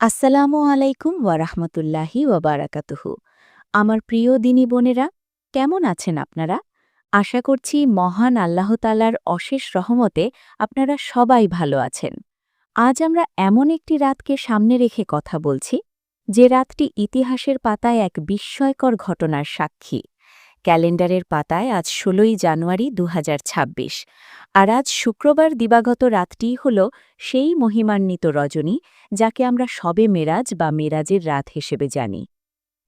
আসসালামু আলাইকুম ওয়ারাহমতুল্লাহি ওয়াবারাকাতুহু। আমার প্রিয় দিনী বোনেরা, কেমন আছেন আপনারা? আশা করছি মহান আল্লাহ তাআলার অশেষ রহমতে আপনারা সবাই ভালো আছেন। আজ আমরা এমন একটি রাতকে সামনে রেখে কথা বলছি, যে রাতটি ইতিহাসের পাতায় এক বিস্ময়কর ঘটনার সাক্ষী। ক্যালেন্ডারের পাতায় আজ ১৬ই জানুয়ারি ২০২৬, আর আজ শুক্রবার দিবাগত রাতটিই হল সেই মহিমান্বিত রজনী, যাকে আমরা শবে মেরাজ বা মেরাজের রাত হিসেবে জানি।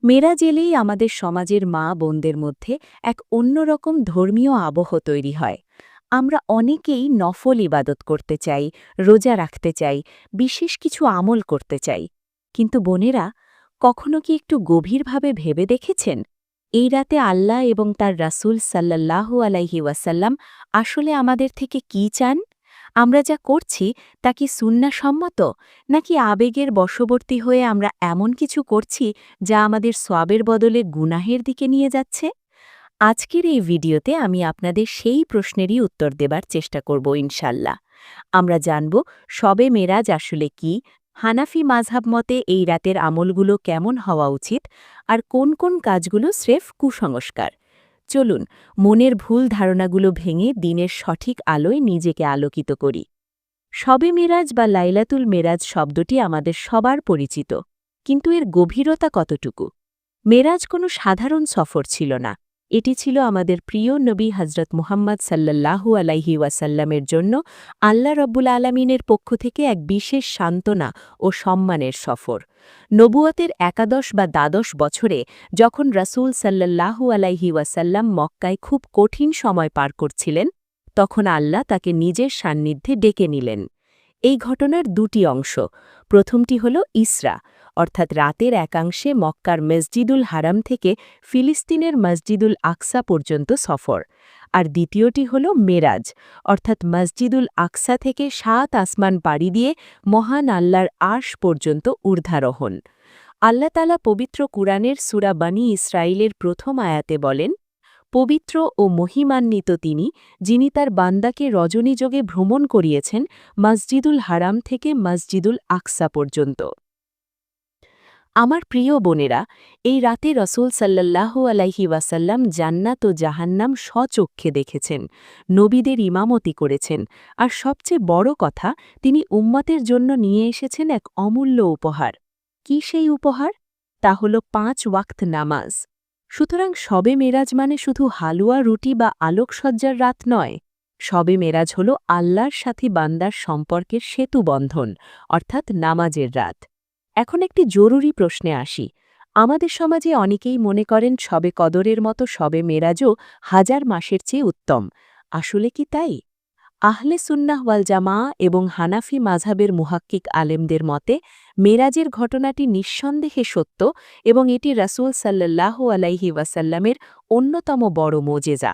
মেরাজ এলেই আমাদের সমাজের মা বোনদের মধ্যে এক অন্যরকম ধর্মীয় আবহ তৈরি হয়। আমরা অনেকেই নফল ইবাদত করতে চাই, রোজা রাখতে চাই, বিশেষ কিছু আমল করতে চাই। কিন্তু বোনেরা, কখনো কি একটু গভীরভাবে ভেবে দেখেছেন, এই রাতে আল্লাহ এবং তার রাসূল সাল্লাল্লাহু আলাইহি ওয়াসাল্লাম আসলে আমাদের থেকে কি চান? আমরা যা করছি তা কি সুন্নাহসম্মত, নাকি আবেগের বশবর্তী হয়ে আমরা এমন কিছু করছি যা আমাদের সওয়াবের বদলে গুনাহের দিকে নিয়ে যাচ্ছে? আজকের এই ভিডিওতে আমি আপনাদের সেই প্রশ্নেরই উত্তর দেবার চেষ্টা করব ইনশাল্লাহ। আমরা জানব শবে মেরাজ আসলে কি, হানাফি মাযহাব মতে এই রাতের আমলগুলো কেমন হওয়া উচিত, আর কোন কোন কাজগুলো স্রেফ কুসংস্কার। চলুন মনের ভুল ধারণাগুলো ভেঙে দিনের সঠিক আলোয় নিজেকে আলোকিত করি। শবে মেরাজ বা লাইলাতুল মেরাজ শব্দটি আমাদের সবার পরিচিত, কিন্তু এর গভীরতা কতটুকু? মেরাজ কোনো সাধারণ সফর ছিল না। এটি ছিল আমাদের প্রিয় নবী হযরত মুহাম্মদ সাল্লাল্লাহু আলাইহি ওয়াসাল্লামের জন্য আল্লাহ রব্বুল আলামিনের পক্ষ থেকে এক বিশেষ সান্ত্বনা ও সম্মানের সফর। নবুয়তের একাদশ বা দ্বাদশ বছরে যখন রাসূল সাল্লাল্লাহু আলাইহি ওয়াসাল্লাম মক্কায় খুব কঠিন সময় পার করছিলেন, তখন আল্লাহ তাকে নিজের সান্নিধ্যে ডেকে নিলেন। এই ঘটনার দুটি অংশ। প্রথমটি হল ইসরা, অর্থাৎ রাতের একাংশে মক্কার মসজিদুল হারাম থেকে ফিলিস্তিনের মসজিদুল আকসা পর্যন্ত সফর। আর দ্বিতীয়টি হল মেরাজ, অর্থাৎ মসজিদুল আকসা থেকে ৭ আসমান পাড়ি দিয়ে মহান আল্লাহর আরশ পর্যন্ত ঊর্ধ্বারোহণ। আল্লাহ তাআলা পবিত্র কুরআনের সূরা বনী ইসরাঈলের প্রথম আয়াতে বলেন, পবিত্র ও মহিমান্বিত তিনি, যিনি তার বান্দাকে রজনীযোগে ভ্রমণ করিয়েছেন মসজিদুল হারাম থেকে মসজিদুল আকসা পর্যন্ত। আমার প্রিয় বোনেরা, এই রাতে রাসূল সাল্লাল্লাহু আলাইহি ওয়াসাল্লাম জান্নাত ও জাহান্নাম স্বচক্ষে দেখেছেন, নবীদের ইমামতি করেছেন, আর সবচেয়ে বড় কথা, তিনি উম্মতের জন্য নিয়ে এসেছেন এক অমূল্য উপহার। কি সেই উপহার? তা হল ৫ ওয়াক্ত নামাজ। সুতরাং শবে মেরাজ মানে শুধু হালুয়া রুটি বা আলোকসজ্জার রাত নয়। শবে মেরাজ হল আল্লাহর সাথে বান্দার সম্পর্কের সেতুবন্ধন, অর্থাৎ নামাজের রাত। এখন একটি জরুরি প্রশ্নে আসি। আমাদের সমাজে অনেকেই মনে করেন শবে কদরের মতো শবে মেরাজও হাজার মাসের চেয়ে উত্তম। আসলে কি তাই? আহলে সুন্নাহ ওয়াল জামাআহ এবং হানাফি মাযহাবের মুহাক্কিক আলেমদের মতে মেরাজের ঘটনাটি নিঃসন্দেহে সত্য এবং এটি রাসূল সাল্লাল্লাহু আলাইহি ওয়াসাল্লামের অন্যতম বড় মোজেজা।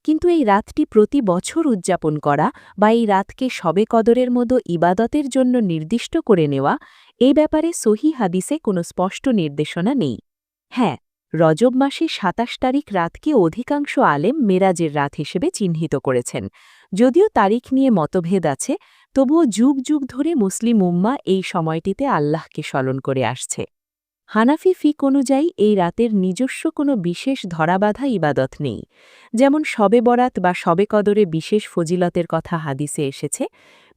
কিন্তু এই রাতটি প্রতি বছর উদযাপন করা বা এই রাতকে শবে কদরের মতো ইবাদতের জন্য নির্দিষ্ট করে নেওয়া, এই ব্যাপারে সহিহ হাদিসে কোনো স্পষ্ট নির্দেশনা নেই। হ্যাঁ, রজব মাসে ২৭ তারিখ রাতকে অধিকাংশ আলেম মেরাজের রাত হিসেবে চিহ্নিত করেছেন। যদিও তারিখ নিয়ে মতভেদ আছে, তবুও যুগ যুগ ধরে মুসলিম উম্মাহ এই সময়টিতে আল্লাহকে স্মরণ করে আসছে। হানাফি ফিক অনুযায়ী এই রাতের নিজস্ব কোনো বিশেষ ধরাবাঁধা ইবাদত নেই। যেমন শবে বরাত বা শবে কদরে বিশেষ ফজিলতের কথা হাদিসে এসেছে,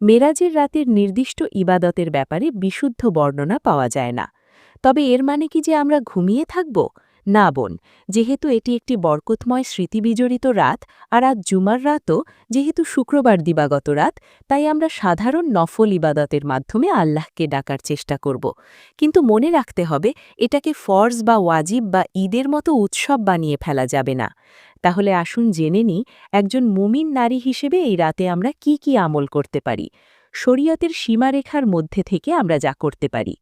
মেরাজের রাতের নির্দিষ্ট ইবাদতের ব্যাপারে বিশুদ্ধ বর্ণনা পাওয়া যায় না। তবে এর মানে কি যে আমরা ঘুমিয়ে থাকব? না বোন, যেহেতু এটি একটি বরকতময় স্মৃতিবিজড়িত রাত, আর আজ জুমার রাতও যেহেতু শুক্রবার দিবাগত রাত, তাই আমরা সাধারণ নফল ইবাদতের মাধ্যমে আল্লাহকে ডাকার চেষ্টা করব। কিন্তু মনে রাখতে হবে, এটাকে ফরজ বা ওয়াজিব বা ঈদের মতো উৎসব বানিয়ে ফেলা যাবে না। তাহলে আসুন জেনে নিই, একজন মুমিন নারী হিসেবে এই রাতে আমরা কি কি আমল করতে পারি, শরীয়তের সীমারেখার মধ্যে থেকে আমরা যা করতে পারি।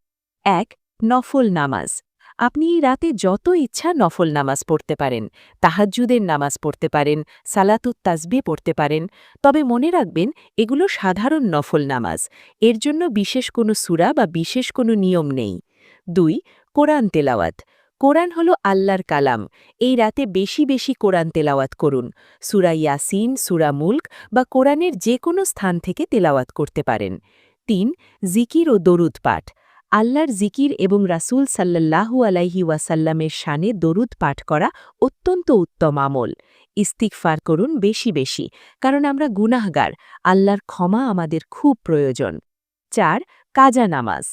১. নফল নামাজ। আপনি এই রাতে যত ইচ্ছা নফল নামাজ পড়তে পারেন, তাহাজ্জুদের নামাজ পড়তে পারেন, সালাতুত তাসবিহ পড়তে পারেন। তবে মনে রাখবেন, এগুলো সাধারণ নফল নামাজ। এর জন্য বিশেষ কোনো সূরা বা বিশেষ কোনো নিয়ম নেই। ২. কোরআন তেলাওয়াত। কোরআন হল আল্লাহর কালাম। এই রাতে বেশি বেশি কোরআন তেলাওয়াত করুন। সূরা ইয়াসিন, সূরা মুলক বা কোরআনের যে কোনো স্থান থেকে তেলাওয়াত করতে পারেন। ৩. জিকির ও দরুদ পাঠ। আল্লাহর জিকির এবং রাসূল সাল্লাল্লাহু আলাইহি ওয়াসাল্লামের শানে দরুদ পাঠ করা অত্যন্ত উত্তম আমল। ইস্তিগফার করুন বেশি বেশি, কারণ আমরা গুনাহগার, আল্লাহর ক্ষমা আমাদের খুব প্রয়োজন। ৪. কাজা নামাজ।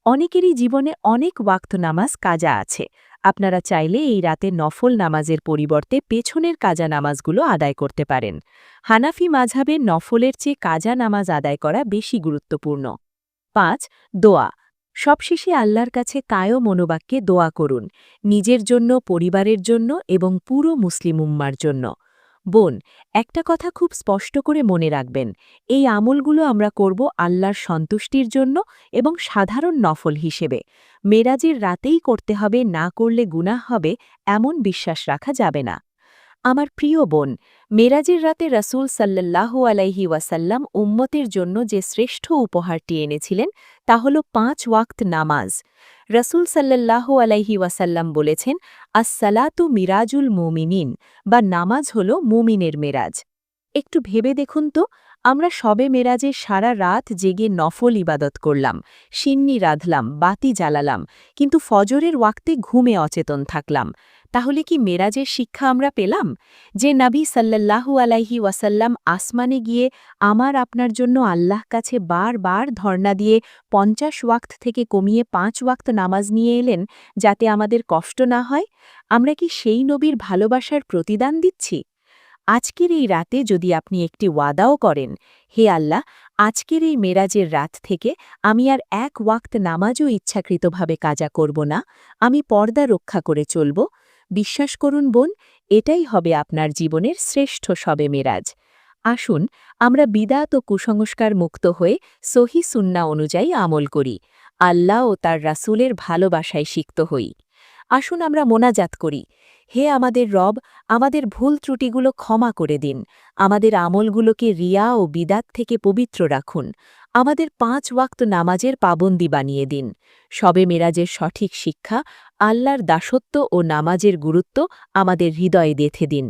অনেকেরই জীবনে অনেক ওয়াক্ত নামাজ কাজা আছে। আপনারা চাইলে এই রাতে নফল নামাজের পরিবর্তে পেছনের কাজা নামাজগুলো আদায় করতে পারেন। হানাফি মাযহাবে নফলের চেয়ে কাজা নামাজ আদায় করা বেশি গুরুত্বপূর্ণ। ৫. দোয়া। সবশেষে আল্লাহর কাছে কায় মনোবাক্যে দোয়া করুন, নিজের জন্য, পরিবারের জন্য এবং পুরো মুসলিম উম্মার জন্য। বোন, একটা কথা খুব স্পষ্ট করে মনে রাখবেন, এই আমলগুলো আমরা করব আল্লাহর সন্তুষ্টির জন্য এবং সাধারণ নফল হিসেবে। মেরাজের রাতেই করতে হবে, না করলে গুনাহ হবে, এমন বিশ্বাস রাখা যাবে না। আমার প্রিয় বোন, মেরাজের রাতে রাসূল সাল্লাল্লাহু আলাইহি ওয়াসাল্লাম উম্মতের জন্য যে শ্রেষ্ঠ উপহারটি এনেছিলেন তা হল ৫ ওয়াক্ত নামাজ। রাসূল সাল্লাল্লাহু আলাইহি ওয়াসাল্লাম বলেছেন, আস-সালাতু মিরাজুল মুমিনিন, বা নামাজ হল মুমিনের মেরাজ। একটু ভেবে দেখুন তো, আমরা শবে মেরাজে সারা রাত জেগে নফল ইবাদত করলাম, সিন্নি রাঁধলাম, বাতি জ্বালালাম, কিন্তু ফজরের ওয়াক্তে ঘুমে অচেতন থাকলাম। তাহলে কি মেরাজের শিক্ষা আমরা পেলাম? যে নবী সাল্লাল্লাহু আলাইহি ওয়াসাল্লাম আসমানে গিয়ে আমার আপনার জন্য আল্লাহ কাছে বারবার ধর্ণা দিয়ে ৫০ ওয়াক্ত থেকে কমিয়ে ৫ ওয়াক্ত নামাজ নিয়ে এলেন যাতে আমাদের কষ্ট না হয়, আমরা কি সেই নবীর ভালোবাসার প্রতিদান দিচ্ছি? আজকের এই রাতে যদি আপনি একটি ওয়াদাও করেন, হে আল্লাহ, আজকের এই মেরাজের রাত থেকে আমি আর ১ ওয়াক্ত নামাজও ইচ্ছাকৃতভাবে কাজা করব না, আমি পর্দা রক্ষা করে চলব, বিশ্বাস করুন বোন, এটাই হবে আপনার জীবনের শ্রেষ্ঠ শবে মেরাজ। আসুন আমরা বিদআত ও কুসংস্কার মুক্ত হয়ে সহি সুন্নাহ অনুযায়ী আমল করি, আল্লাহ ও তার রাসূলের ভালোবাসায় সিক্ত হই। আসুন আমরা মোনাজাত করি, হে আমাদের রব, আমাদের ভুল ত্রুটিগুলো ক্ষমা করে দিন, আমাদের আমলগুলোকে রিয়া ও বিদাত থেকে পবিত্র রাখুন, আমাদের ৫ ওয়াক্ত নামাজের পাবন্দি বানিয়ে দিন। শবে মেরাজের সঠিক শিক্ষা, আল্লাহর দাসত্ব ও নামাজের গুরুত্ব আমাদের হৃদয়ে গেঁথে দিন।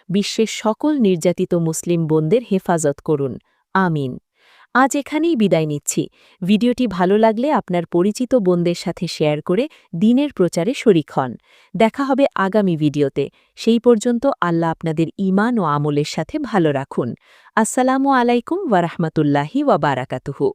বিশ্বের সকল নির্যাতিত মুসলিম বোনদের হেফাজত করুন। আমিন। আজ এখানেই বিদায় নিচ্ছি। ভিডিওটি ভালো লাগলে আপনার পরিচিত বোনদের সাথে শেয়ার করে দ্বীনের প্রচারে শরিক হন। দেখা হবে আগামী ভিডিওতে। সেই পর্যন্ত আল্লাহ আপনাদের ঈমান ও আমলের সাথে ভালো রাখুন। আসসালামু আলাইকুম ওয়া রাহমাতুল্লাহি ওয়া বারাকাতুহু।